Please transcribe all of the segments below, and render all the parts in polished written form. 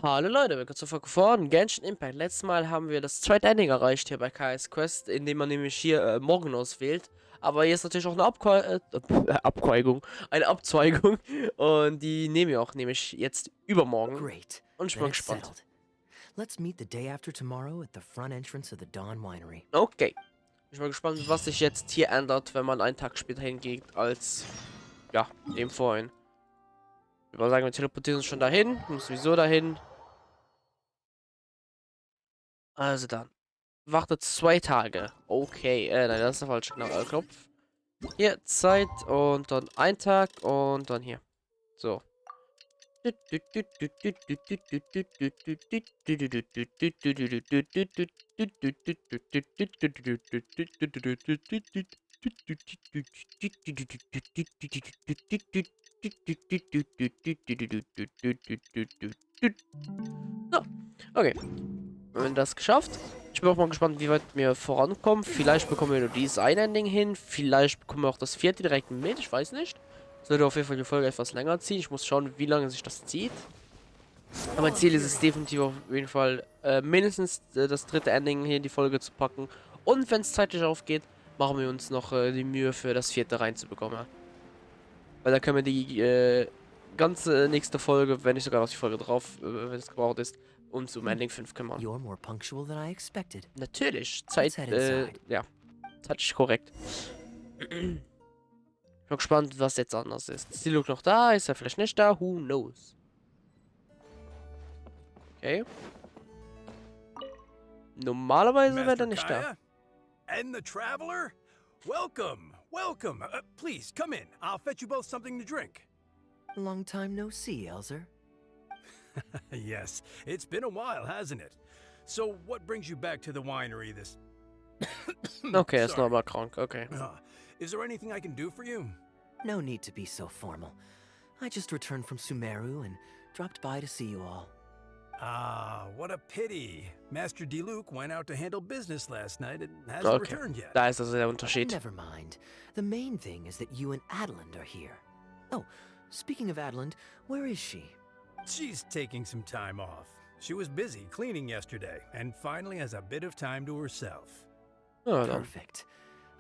Hallo Leute, willkommen zur Folge von Genshin Impact. Letztes Mal haben wir das zweite Ending erreicht hier bei Kaeya's Quest, indem man nämlich hier morgen auswählt. Aber hier ist natürlich auch eine Abzweigung, eine Abzweigung. Und die nehmen wir auch nämlich jetzt übermorgen. Great. Und ich bin Then mal it's gespannt. settled. Let's meet the day after tomorrow at the front entrance of the Dawn Winery. Okay. Ich bin mal gespannt, was sich jetzt hier ändert, wenn man einen Tag später hingeht, als, ja, eben vorhin. Ich würde sagen, wir teleportieren uns schon dahin. Müssen sowieso dahin. Also dann. Wartet 2 Tage. Okay, nein, das ist der falsche Knopf. Hier, Zeit und dann ein Tag und dann hier. So. So, okay. Wenn das geschafft. Ich bin auch mal gespannt, wie weit wir vorankommen. Vielleicht bekommen wir nur dieses eine Ending hin. Vielleicht bekommen wir auch das vierte direkt mit. Ich weiß nicht. Sollte auf jeden Fall die Folge etwas länger ziehen. Ich muss schauen, wie lange sich das zieht. Aber mein Ziel ist es definitiv auf jeden Fall, mindestens das dritte Ending hier in die Folge zu packen. Und wenn es zeitlich aufgeht, machen wir uns noch die Mühe für das vierte reinzubekommen. Weil da können wir die ganze nächste Folge, wenn nicht sogar noch die Folge drauf, wenn es gebraucht ist, uns um Ending 5 kümmern. You're more punctual than I expected. Natürlich, Let's head inside. ja, zeitlich korrekt. Ich bin gespannt, was jetzt anders ist. Ist die Look noch da? Ist er vielleicht nicht da? Who knows? Okay. Normalerweise wäre er nicht da. Kaeya? And the traveler? Welcome, welcome. Please, come in. I'll fetch you both something to drink. Long time no see, Elzer. Yes, it's been a while, hasn't it? So, what brings you back to the winery this... Okay, er ist Sorry. nochmal krank. Okay. Is there anything I can do for you? No need to be so formal. I just returned from Sumeru and dropped by to see you all. Ah, what a pity. Master Diluc went out to handle business last night and hasn't Okay. returned yet. Da ist also der Unterschied. Never mind. The main thing is that you and Adeland are here. Oh, speaking of Adeland, where is she? She's taking some time off. She was busy cleaning yesterday and finally has a bit of time to herself. Ja, dann. Perfect.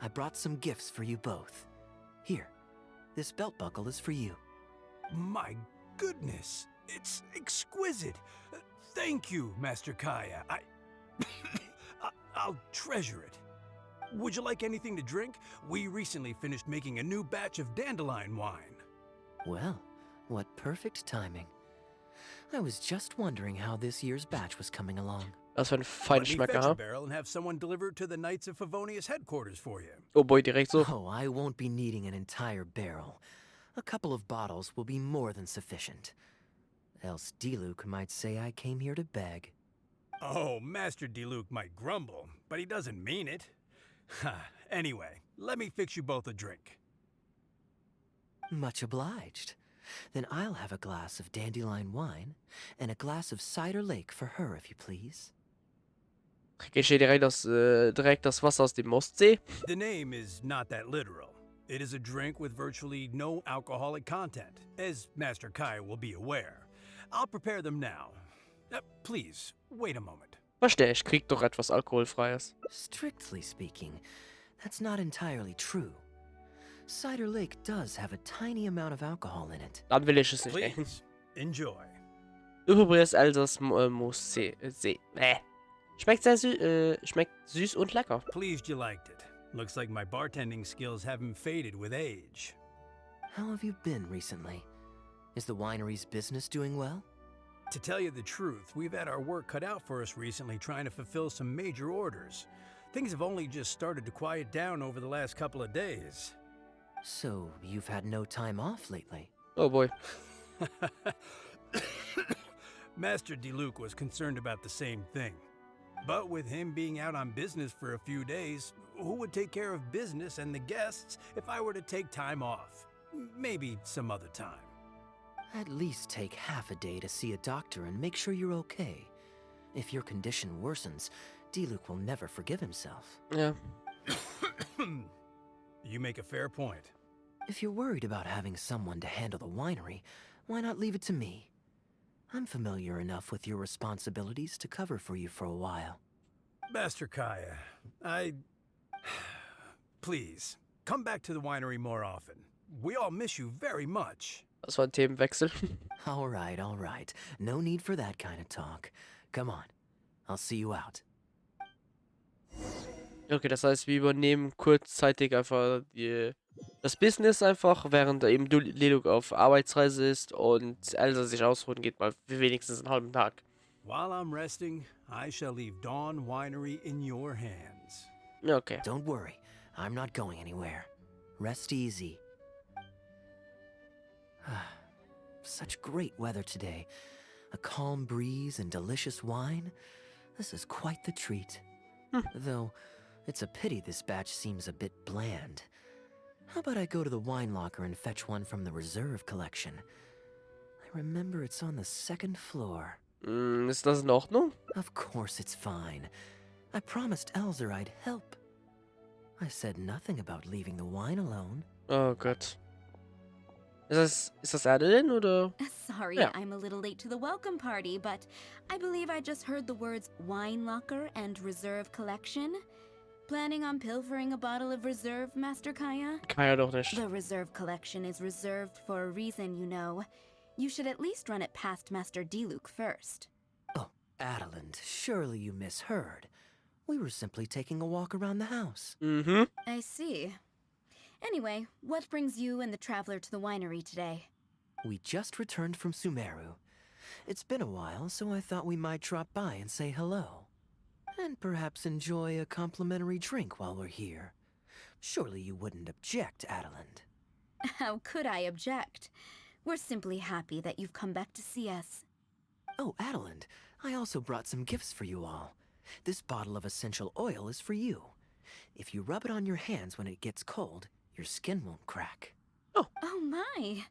I brought some gifts for you both. Here, this belt buckle is for you. My goodness, it's exquisite. Thank you, Master Kaeya. I'll treasure it. Would you like anything to drink? We recently finished making a new batch of dandelion wine. Well, what perfect timing. I was just wondering how this year's batch was coming along. Was für ein Let me Feinschmecker, fetch a ha? barrel and have someone deliver it to the Knights of Favonius headquarters for you. Oh boy, direkt so. Oh, I won't be needing an entire barrel. A couple of bottles will be more than sufficient. Else Diluc might say I came here to beg. Oh, Master Diluc might grumble, but he doesn't mean it. Anyway, let me fix you both a drink. Much obliged. Then I'll have a glass of dandelion wine and a glass of cider lake for her, if you please. Krieg ich hier direkt das Wasser aus dem Ostsee? The name is not that literal. It is a drink with virtually no alcoholic content, as Master Kaeya will be aware. I'll prepare them now. Please, wait a moment. Verstehe, ich krieg doch etwas Alkoholfreies. Strictly speaking, that's not entirely true. Cider Lake does have a tiny amount of alcohol in it. Dann will ich es nicht. Please, enjoy. Übrigens Elsass Musee. Schmeckt sehr schmeckt süß und lecker. Pleased you liked it. Looks like my bartending skills haven't faded with age. How have you been recently? Is the winery's business doing well? To tell you the truth, we've had our work cut out for us recently trying to fulfill some major orders. Things have only just started to quiet down over the last couple of days. So, you've had no time off lately? Oh boy. Master Diluc was concerned about the same thing. But with him being out on business for a few days, who would take care of business and the guests if I were to take time off? Maybe some other time. At least take half a day to see a doctor and make sure you're okay. If your condition worsens, Diluc will never forgive himself. Ja. You make a fair point. If you're worried about having someone to handle the winery, why not leave it to me? I'm familiar enough with your responsibilities to cover for you for a while. Master Kaeya, Please, come back to the winery more often. We all miss you very much. Das war ein Themenwechsel. All right. No need for that kind of talk. Come on. I'll see you out. Okay, das heißt, wir übernehmen kurzzeitig einfach das Business einfach, während eben Leluk auf Arbeitsreise ist und Elsa sich ausruhen geht, mal für wenigstens einen halben Tag. While I'm resting, I shall leave Dawn Winery in your hands. Okay. Don't worry. I'm not going anywhere. Rest easy. Such great weather today. A calm breeze and delicious wine. This is quite the treat. Though, it's a pity this batch seems a bit bland. How about I go to the wine locker and fetch one from the reserve collection? I remember it's on the second floor. Ist das in Ordnung? Of course it's fine. I promised Elzer I'd help. I said nothing about leaving the wine alone. Oh Gott. Ist das Adeline oder? Sorry, Yeah. I'm a little late to the welcome party, but I believe I just heard the words wine locker and reserve collection. Planning on pilfering a bottle of reserve, Master Kaeya? Kann ja doch nicht. The reserve collection is reserved for a reason, you know. You should at least run it past Master Diluc first. Oh, Adeland, surely you misheard. We were simply taking a walk around the house. Mhm. I see. Anyway, what brings you and the traveler to the winery today? We just returned from Sumeru. It's been a while, so I thought we might drop by and say hello. And perhaps enjoy a complimentary drink while we're here. Surely you wouldn't object, Adeland. How could I object? We're simply happy that you've come back to see us. Oh, Adeland, I also brought some gifts for you all. This bottle of essential oil is for you. If you rub it on your hands when it gets cold, your skin won't crack. Oh my!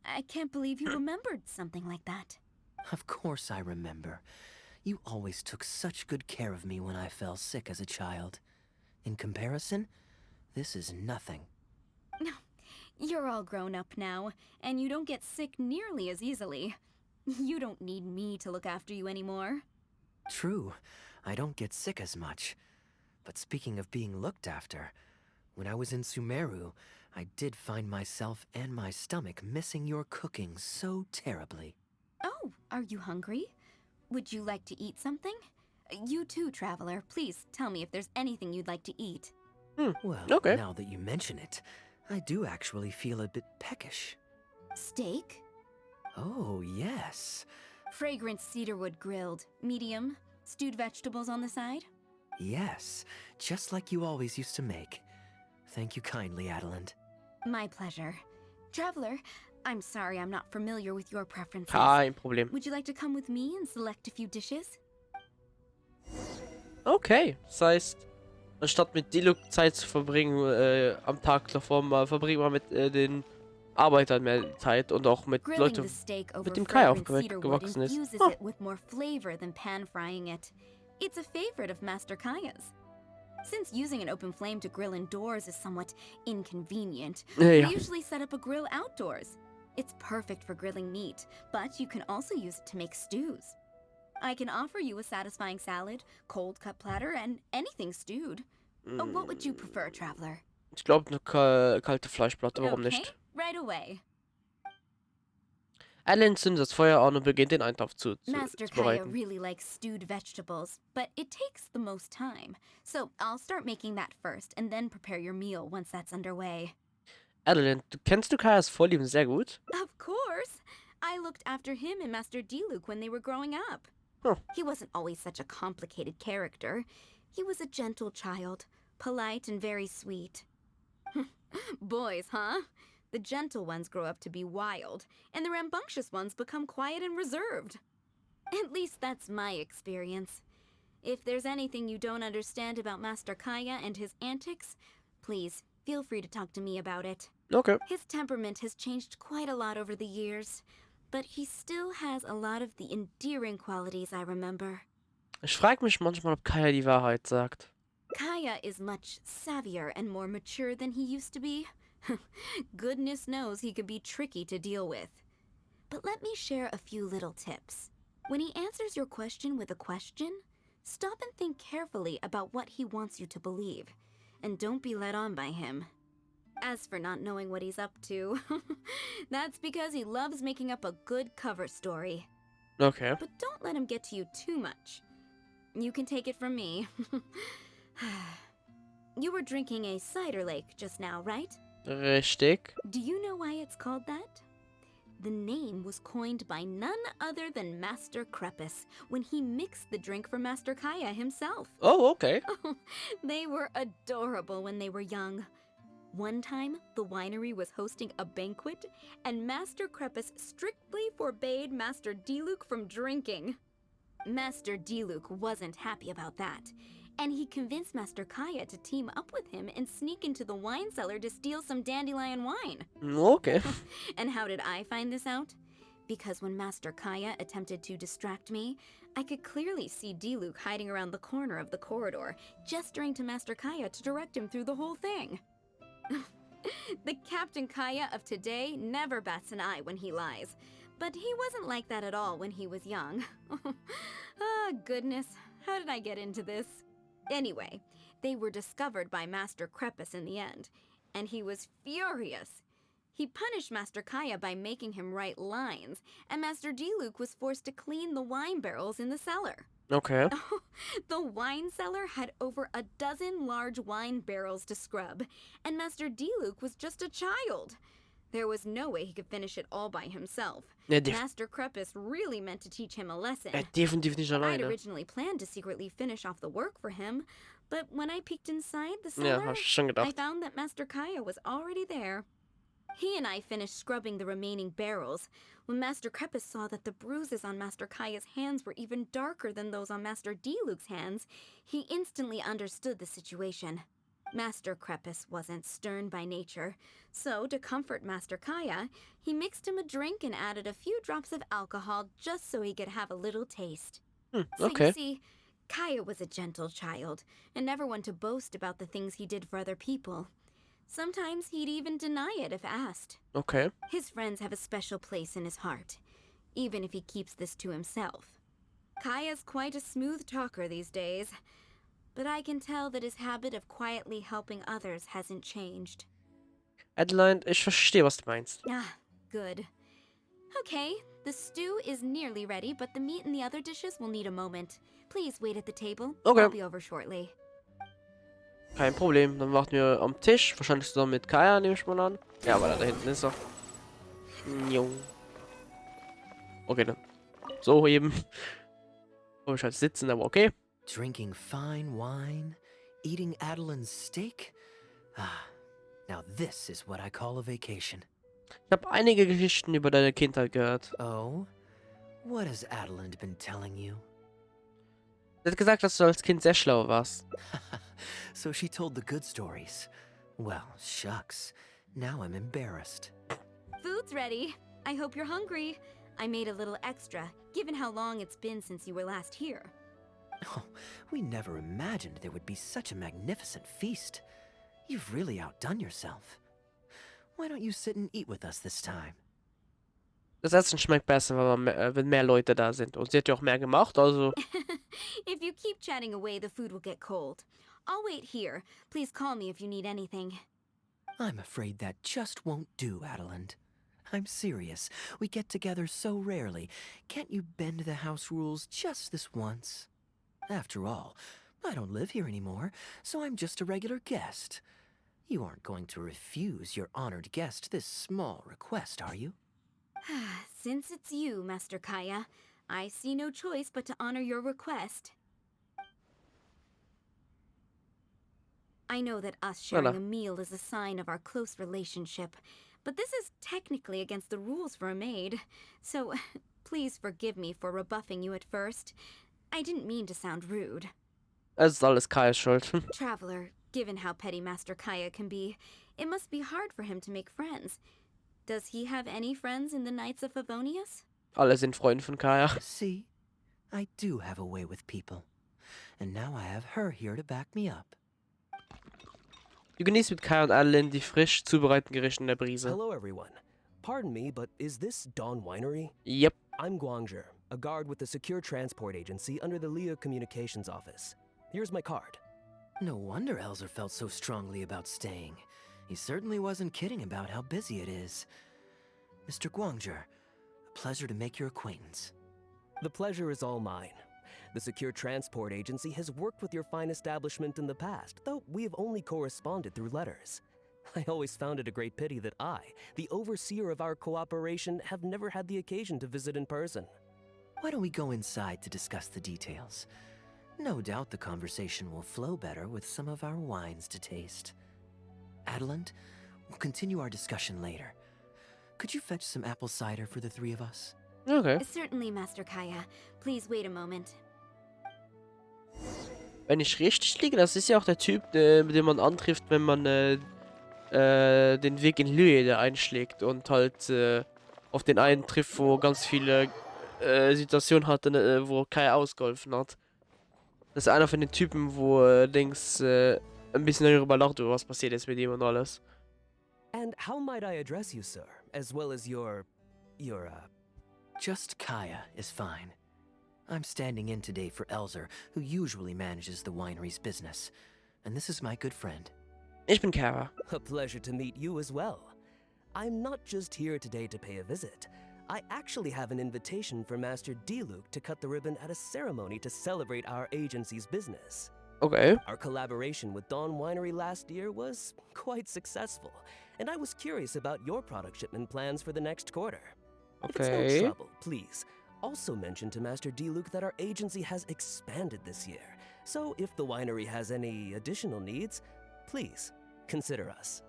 I can't believe you remembered something like that. Of course I remember. You always took such good care of me when I fell sick as a child. In comparison, this is nothing. You're all grown up now, and you don't get sick nearly as easily. You don't need me to look after you anymore. True, I don't get sick as much. But speaking of being looked after, when I was in Sumeru, I did find myself and my stomach missing your cooking so terribly. Oh, are you hungry? Would you like to eat something? You too, traveler. Please tell me if there's anything you'd like to eat. Well, Okay. now that you mention it, I do actually feel a bit peckish. Steak? Oh, yes. Fragrant cedarwood grilled, medium, stewed vegetables on the side? Yes, just like you always used to make. Thank you kindly, Adeland. My pleasure. Traveler, I'm sorry I'm not familiar with your preferences. Kein Problem. Would you like to come with me and select a few dishes? Okay, das heißt, anstatt mit Diluc Zeit zu verbringen am Tag davor, verbringen wir mit den Arbeitern mehr Zeit und auch mit Grilling Leuten, the steak over mit dem Kai fragrant cedarwood aufgewachsen ist. infuses Oh. it with more flavor than pan frying it. It's a favorite of Master Kaeya's. Since using an open flame to grill indoors is somewhat inconvenient, we Ja. usually set up a grill outdoors. It's perfect for grilling meat, but you can also use it to make stews. I can offer you a satisfying salad, cold cut platter, and anything stewed. What would you prefer, traveler? Ich glaube, eine kalte Fleischplatte, warum Okay, nicht? right away. Alan zündet das Feuer an und beginnt den Eintopf zu Master Kaeya bereiten. really likes stewed vegetables, but it takes the most time. So I'll start making that first and then prepare your meal once that's underway. Adeline, kennst du Kaias Vorlieben sehr gut? Of course! I looked after him and Master Diluc when they were growing up. Huh. He wasn't always such a complicated character. He was a gentle child, polite and very sweet. Boys, huh? The gentle ones grow up to be wild, and the rambunctious ones become quiet and reserved. At least that's my experience. If there's anything you don't understand about Master Kaeya and his antics, please feel free to talk to me about it. Okay. His temperament has changed quite a lot over the years, but he still has a lot of the endearing qualities I remember. Ich frage mich manchmal, ob Kaia die Wahrheit sagt. Kaeya is much savvier and more mature than he used to be. Goodness knows he could be tricky to deal with. But let me share a few little tips. When he answers your question with a question, stop and think carefully about what he wants you to believe, and don't be led on by him. As for not knowing what he's up to, that's because he loves making up a good cover story. Okay. But don't let him get to you too much. You can take it from me. You were drinking a cider lake just now, right? Richtig. Do you know why it's called that? The name was coined by none other than Master Krepis when he mixed the drink for Master Kaeya himself. Oh, okay. They were adorable when they were young. One time, the winery was hosting a banquet, and Master Krepis strictly forbade Master Diluc from drinking. Master Diluc wasn't happy about that, and he convinced Master Kaeya to team up with him and sneak into the wine cellar to steal some dandelion wine. Okay. And how did I find this out? Because when Master Kaeya attempted to distract me, I could clearly see Diluc hiding around the corner of the corridor, gesturing to Master Kaeya to direct him through the whole thing. The Captain Kaeya of today never bats an eye when he lies, but he wasn't like that at all when he was young. Ah, goodness, how did I get into this? Anyway, they were discovered by Master Krepis in the end, and he was furious. He punished Master Kaeya by making him write lines, and Master Diluc was forced to clean the wine barrels in the cellar. Okay. The wine cellar had over a dozen large wine barrels to scrub, and Master Diluc was just a child. There was no way he could finish it all by himself. Ja, Master Krepis really meant to teach him a lesson. definitiv nicht I'd alleine. originally planned to secretly finish off the work for him, but when I peeked inside the Ja, cellar, hab ich schon I gedacht. found that Master Kaeya was already there. He and I finished scrubbing the remaining barrels when Master Krepis saw that the bruises on Master Kaeya's hands were even darker than those on Master Diluc's hands. He instantly understood the situation. Master Krepis wasn't stern by nature, so to comfort Master Kaeya, he mixed him a drink and added a few drops of alcohol just so he could have a little taste. So Okay. you see, Kaeya was a gentle child, and never one to boast about the things he did for other people. Sometimes he'd even deny it if asked. Okay. His friends have a special place in his heart, even if he keeps this to himself. Kaeya's quite a smooth talker these days, but I can tell that his habit of quietly helping others hasn't changed. Adeline, ich verstehe, was du meinst. Ah, good. Okay, the stew is nearly ready, but the meat and the other dishes will need a moment. Please wait at the table. Okay. I'll be over shortly. Kein Problem. Dann warten wir am Tisch. Wahrscheinlich zusammen mit Kaeya, nehme ich mal an. Ja, weil da hinten ist er. Jo. Okay, dann. So eben. Wo ich halt sitzen, aber okay. Drinking fine wine, eating Adeline's steak. Ah, now this is what I call a vacation. Ich habe einige Geschichten über deine Kindheit gehört. Oh? What has Adeline been telling you? Sie hat gesagt, dass du als Kind sehr schlau warst. So she told the good stories. Well, shucks. Now I'm embarrassed. Food's ready. I hope you're hungry. I made a little extra, given how long it's been since you were last here. Oh, we never imagined there would be such a magnificent feast. You've really outdone yourself. Why don't you sit and eat with us this time? Das Essen schmeckt besser, wenn mehr Leute da sind. Und sie hat ja auch mehr gemacht, also... If you keep chatting away, the food will get cold. I'll wait here. Please call me if you need anything. I'm afraid that just won't do, Adeline. I'm serious. We get together so rarely. Can't you bend the house rules just this once? After all, I don't live here anymore, so I'm just a regular guest. You aren't going to refuse your honored guest this small request, are you? Since it's you, Master Kaeya, I see no choice but to honor your request. I know that us sharing a meal is a sign of our close relationship, but this is technically against the rules for a maid, so please forgive me for rebuffing you at first. I didn't mean to sound rude. Es ist alles Kaeyas Schuld. Traveler, given how petty Master Kaeya can be, it must be hard for him to make friends. Does he have any friends in the Knights of Favonius? Alle sind Freunde von Kaeya. See, I do have a way with people. And now I have her here to back me up. Du genießt mit Kaeya und Adeline die frisch zubereiteten Gerichte in der Brise. Hello, everyone. Pardon me, but is this Dawn Winery? Yep. I'm Guangzhe, a guard with the Secure Transport Agency under the Leo Communications Office. Here's my card. No wonder Elzer felt so strongly about staying. He certainly wasn't kidding about how busy it is. Mr. Guangzhe, a pleasure to make your acquaintance. The pleasure is all mine. The Secure Transport Agency has worked with your fine establishment in the past, though we have only corresponded through letters. I always found it a great pity that I, the overseer of our cooperation, have never had the occasion to visit in person. Why don't we go inside to discuss the details? No doubt the conversation will flow better with some of our wines to taste. Adelant, we'll continue our discussion later. Could you fetch some apple cider for the three of us? Okay. Certainly, Master Kaeya. Please wait a moment. Wenn ich richtig liege, das ist ja auch der Typ, mit dem man antrifft, wenn man den Weg in Lüe einschlägt und halt auf den einen trifft, wo ganz viele Situationen hatte, wo Kaeya ausgeholfen hat. Das ist einer von den Typen, wo Dings ein bisschen darüber lacht, über was passiert ist mit ihm und alles. And how might I address you, sir? As well as your Just Kaeya is fine. I'm standing in today for Elzer, who usually manages the winery's business. And this is my good friend. Ich bin Kaeya. A pleasure to meet you as well. I'm not just here today to pay a visit. I actually have an invitation for Master Diluc to cut the ribbon at a ceremony to celebrate our agency's business. Okay. Our collaboration with Dawn Winery last year was quite successful, and I was curious about your product shipment plans for the next quarter. If it's Okay. no trouble, please, also mention to Master Diluc that our agency has expanded this year, so if the winery has any additional needs, please, consider us.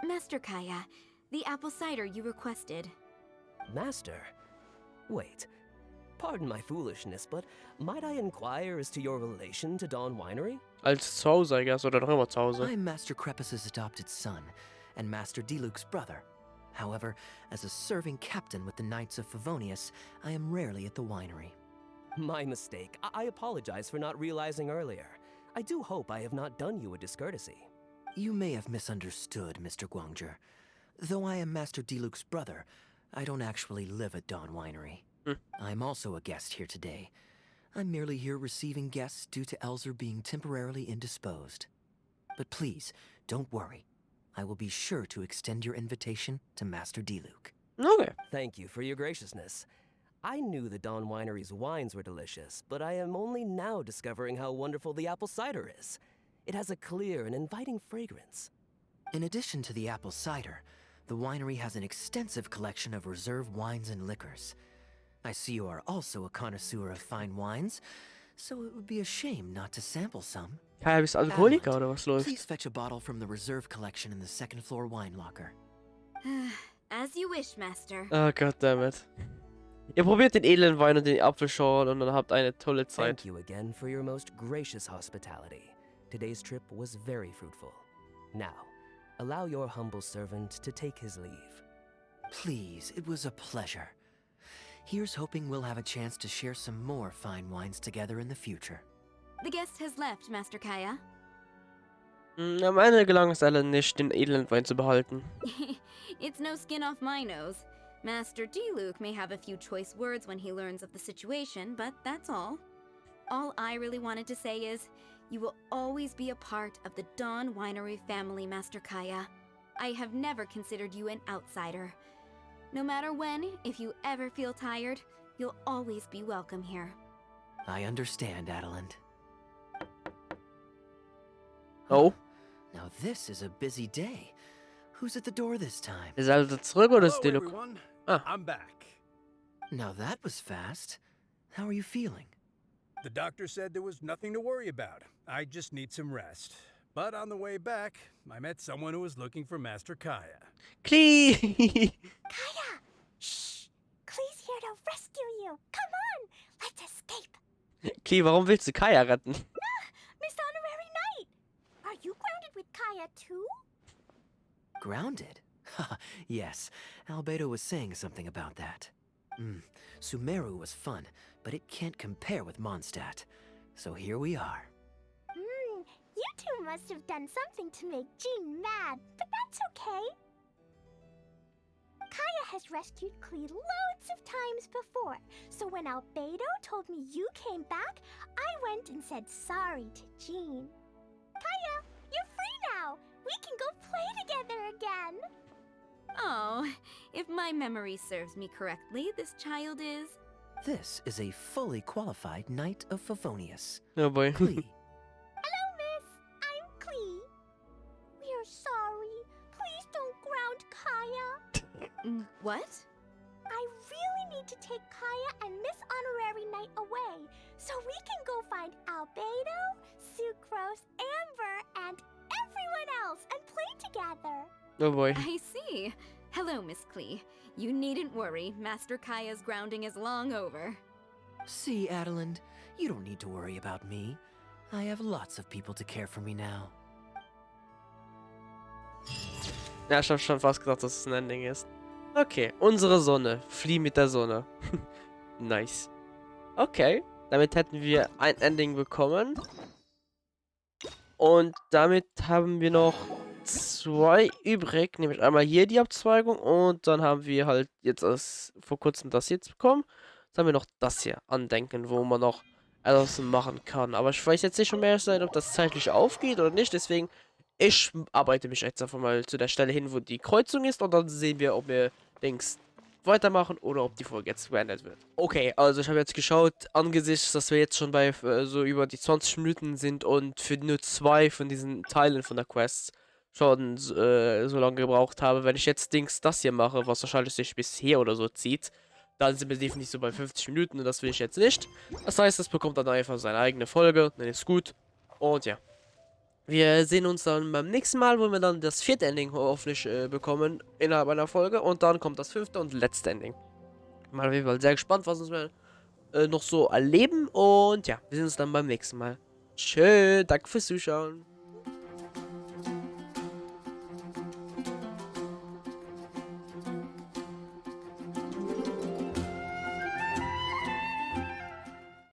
Master Kaeya, the apple cider you requested. Master? Wait. Pardon my foolishness, but might I inquire as to your relation to Dawn Winery? Als zu Hause, I guess, oder noch immer zu Hause. I'm Master Krepus's adopted son, and Master Diluc's brother. However, as a serving captain with the Knights of Favonius, I am rarely at the winery. My mistake. I apologize for not realizing earlier. I do hope I have not done you a discourtesy. You may have misunderstood, Mr. Guangzhe. Though I am Master Diluc's brother, I don't actually live at Dawn Winery. I'm also a guest here today. I'm merely here receiving guests due to Elzer being temporarily indisposed. But please, don't worry. I will be sure to extend your invitation to Master Diluc. Okay. Thank you for your graciousness. I knew the Dawn Winery's wines were delicious, but I am only now discovering how wonderful the apple cider is. It has a clear and inviting fragrance. In addition to the apple cider, the winery has an extensive collection of reserve wines and liquors. I see you are also a connoisseur of fine wines, so it would be a shame not to sample some. Kaeya, bist du Alkoholiker oder was läuft? Please fetch a bottle from the reserve collection in the second floor wine locker. As you wish, Master. Oh, goddammit. Ihr probiert den edlen Wein und den Apfelschorle und dann habt eine tolle Zeit. Thank you again for your most gracious hospitality. Today's trip was very fruitful. Now, allow your humble servant to take his leave. Please, it was a pleasure. Here's hoping we'll have a chance to share some more fine wines together in the future. The guest has left, Master Kaeya. Am Ende gelang es allen nicht, den edlen Wein zu behalten. It's no skin off my nose. Master Diluc may have a few choice words when he learns of the situation, but that's all. All I really wanted to say is, you will always be a part of the Dawn Winery family, Master Kaeya. I have never considered you an outsider. No matter when, if you ever feel tired, you'll always be welcome here. I understand, Adelant. Oh, Now this is a busy day. Who's at the door this time? ist er also zurück oder ist Hello, Diluc? everyone. Ah. I'm back. Now that was fast. How are you feeling? The doctor said there was nothing to worry about. I just need some rest. But on the way back, I met someone who was looking for Master Kaeya. Klee! Kaeya! Shh! Klee's here to rescue you! Come on! Let's escape! Klee, warum willst du Kaeya retten? Miss Honorary Knight! Are you grounded with Kaeya too? Grounded? Yes, Albedo was saying something about that. Sumeru was fun, but it can't compare with Mondstadt. So here we are. You two must have done something to make Jean mad, but that's okay. Kaeya has rescued Klee loads of times before, so when Albedo told me you came back, I went and said sorry to Jean. Kaeya, you're free now! We can go play together again! Oh, if my memory serves me correctly, this child is... This is a fully qualified Knight of Favonius. Oh boy. Klee. Hello, miss. I'm Klee. We're sorry. Please don't ground Kaeya. What? I really need to take Kaeya and Miss Honorary Knight away, so we can go find Albedo, Sucrose, Amber, and everyone else and play together. Oh boy. I see. Hello, Miss Klee. You needn't worry. Master Kaya's grounding is long over. See, Adelind, you don't need to worry about me. I have lots of people to care for me now. Ja, ich hab schon fast gedacht, dass es ein Ending ist. Okay, unsere Sonne. Flieh mit der Sonne. Nice. Okay, damit hätten wir ein Ending bekommen. Und damit haben wir noch 2 übrig. Nämlich einmal hier die Abzweigung und dann haben wir halt jetzt vor kurzem das jetzt bekommen. Jetzt haben wir noch das hier, Andenken, wo man noch etwas machen kann. Aber ich weiß jetzt nicht, um ehrlich zu sein, ob das zeitlich aufgeht oder nicht. Deswegen, ich arbeite mich jetzt einfach mal zu der Stelle hin, wo die Kreuzung ist. Und dann sehen wir, ob wir Dings weitermachen oder ob die Folge jetzt beendet wird. Okay, also ich habe jetzt geschaut, angesichts, dass wir jetzt schon bei so über die 20 Minuten sind und für nur 2 von diesen Teilen von der Quest schon so lange gebraucht habe. Wenn ich jetzt das hier mache, was wahrscheinlich sich bis hier oder so zieht, dann sind wir definitiv so bei 50 Minuten und das will ich jetzt nicht. Das heißt, es bekommt dann einfach seine eigene Folge, dann ist gut. Und ja. Wir sehen uns dann beim nächsten Mal, wo wir dann das 4. Ending hoffentlich bekommen innerhalb einer Folge. Und dann kommt das 5. und letzte Ending. Mal auf jeden Fall sehr gespannt, was wir noch so erleben. Und ja, wir sehen uns dann beim nächsten Mal. Tschö, danke fürs Zuschauen.